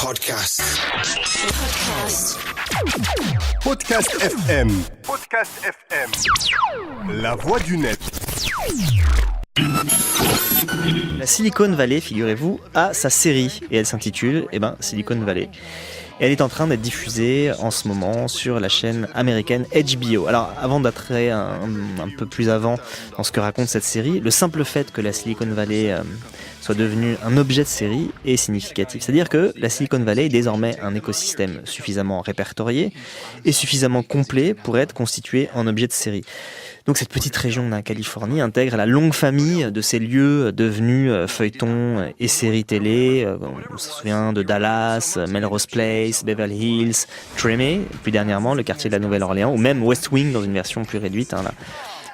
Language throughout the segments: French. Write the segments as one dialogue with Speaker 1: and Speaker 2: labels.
Speaker 1: Podcast.
Speaker 2: Podcast FM. Podcast FM. La voix du net.
Speaker 3: La Silicon Valley, figurez-vous, a sa série et elle s'intitule Silicon Valley. Et elle est en train d'être diffusée en ce moment sur la chaîne américaine HBO. Alors, avant d'entrer un peu plus avant dans ce que raconte cette série, le simple fait que la Silicon Valley soit devenue un objet de série est significatif. C'est-à-dire que la Silicon Valley est désormais un écosystème suffisamment répertorié et suffisamment complet pour être constitué en objet de série. Donc cette petite région de la Californie intègre la longue famille de ces lieux devenus feuilletons et séries télé. On se souvient de Dallas, Melrose Place, Beverly Hills, Treme, plus dernièrement le quartier de la Nouvelle-Orléans, ou même West Wing dans une version plus réduite,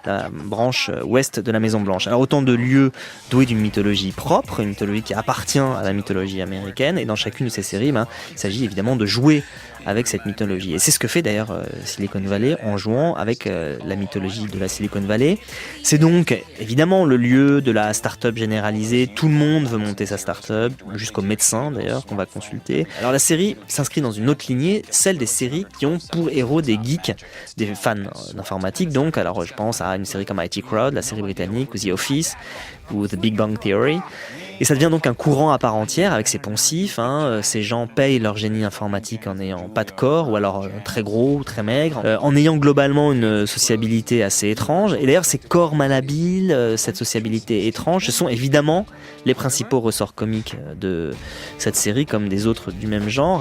Speaker 3: la branche ouest de la Maison Blanche. Alors autant de lieux doués d'une mythologie propre, une mythologie qui appartient à la mythologie américaine, et dans chacune de ces séries, il s'agit évidemment de jouer avec cette mythologie. Et c'est ce que fait d'ailleurs Silicon Valley en jouant avec la mythologie de la Silicon Valley. C'est donc évidemment le lieu de la start-up généralisée. Tout le monde veut monter sa start-up, jusqu'aux médecins d'ailleurs qu'on va consulter. Alors la série s'inscrit dans une autre lignée, celle des séries qui ont pour héros des geeks, des fans d'informatique donc. Alors je pense à une série comme IT Crowd, la série britannique, ou The Office, ou The Big Bang Theory. Et ça devient donc un courant à part entière avec ses poncifs. Ces gens payent leur génie informatique en n'ayant pas de corps, ou alors très gros ou très maigre, en ayant globalement une sociabilité assez étrange. Et d'ailleurs, ces corps malhabiles, cette sociabilité étrange, ce sont évidemment les principaux ressorts comiques de cette série, comme des autres du même genre.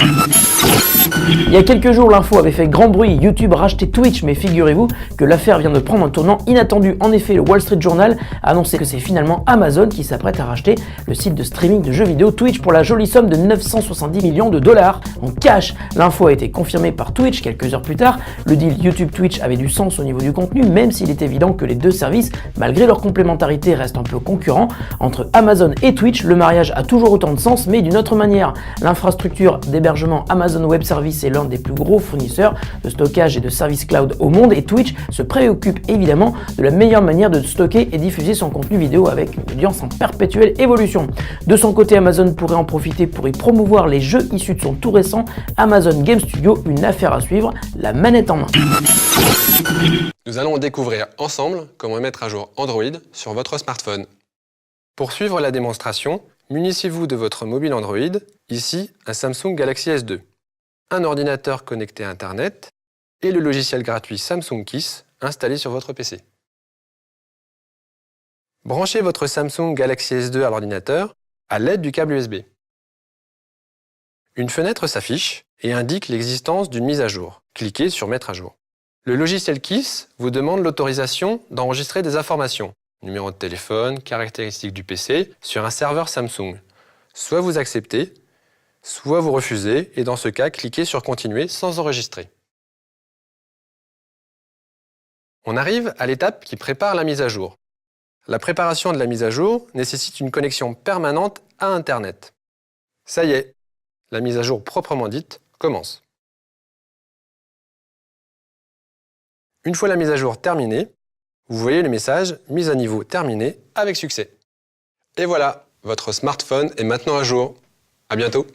Speaker 4: Il y a quelques jours, l'info avait fait grand bruit. YouTube rachetait Twitch, mais figurez-vous que l'affaire vient de prendre un tournant inattendu. En effet, le Wall Street Journal a annoncé que c'est finalement Amazon qui s'apprête à racheter le site de streaming de jeux vidéo Twitch pour la jolie somme de 970 millions de dollars en cash. L'info a été confirmée par Twitch quelques heures plus tard. Le deal YouTube-Twitch avait du sens au niveau du contenu, même s'il est évident que les deux services, malgré leur complémentarité, restent un peu concurrents. Entre Amazon et Twitch, le mariage a toujours autant de sens, mais d'une autre manière. L'infrastructure d'hébergement Amazon Web Services est l'un des plus gros fournisseurs de stockage et de services cloud au monde, et Twitch se préoccupe évidemment de la meilleure manière de stocker et diffuser son contenu vidéo avec une audience en perpétuelle évolution. De son côté, Amazon pourrait en profiter pour y promouvoir les jeux issus de son tout récent Amazon Game Studio, une affaire à suivre, la manette en main.
Speaker 5: Nous allons découvrir ensemble comment mettre à jour Android sur votre smartphone. Pour suivre la démonstration, munissez-vous de votre mobile Android, ici un Samsung Galaxy S2, un ordinateur connecté à Internet et le logiciel gratuit Samsung Kiss installé sur votre PC. Branchez votre Samsung Galaxy S2 à l'ordinateur à l'aide du câble USB. Une fenêtre s'affiche et indique l'existence d'une mise à jour. Cliquez sur Mettre à jour. Le logiciel Kiss vous demande l'autorisation d'enregistrer des informations, numéro de téléphone, caractéristiques du PC, sur un serveur Samsung. Soit vous acceptez, soit vous refusez, et dans ce cas, cliquez sur Continuer sans enregistrer. On arrive à l'étape qui prépare la mise à jour. La préparation de la mise à jour nécessite une connexion permanente à Internet. Ça y est, la mise à jour proprement dite commence. Une fois la mise à jour terminée, vous voyez le message « Mise à niveau terminée avec succès ». Et voilà, votre smartphone est maintenant à jour. À bientôt.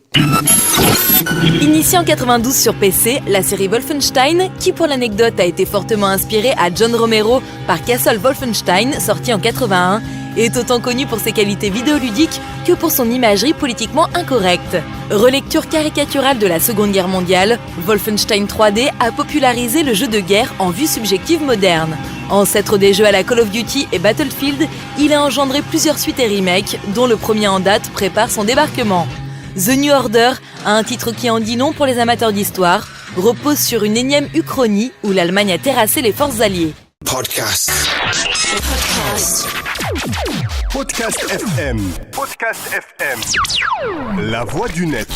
Speaker 6: Initiée en 92 sur PC, la série Wolfenstein, qui pour l'anecdote a été fortement inspirée à John Romero par Castle Wolfenstein, sorti en 81, est autant connue pour ses qualités vidéoludiques que pour son imagerie politiquement incorrecte. Relecture caricaturale de la Seconde Guerre mondiale, Wolfenstein 3D a popularisé le jeu de guerre en vue subjective moderne. Ancêtre des jeux à la Call of Duty et Battlefield, il a engendré plusieurs suites et remakes, dont le premier en date prépare son débarquement. The New Order, un titre qui en dit long pour les amateurs d'histoire, repose sur une énième uchronie où l'Allemagne a terrassé les forces alliées.
Speaker 1: Podcast.
Speaker 2: Podcast FM. Podcast FM. La voix du net.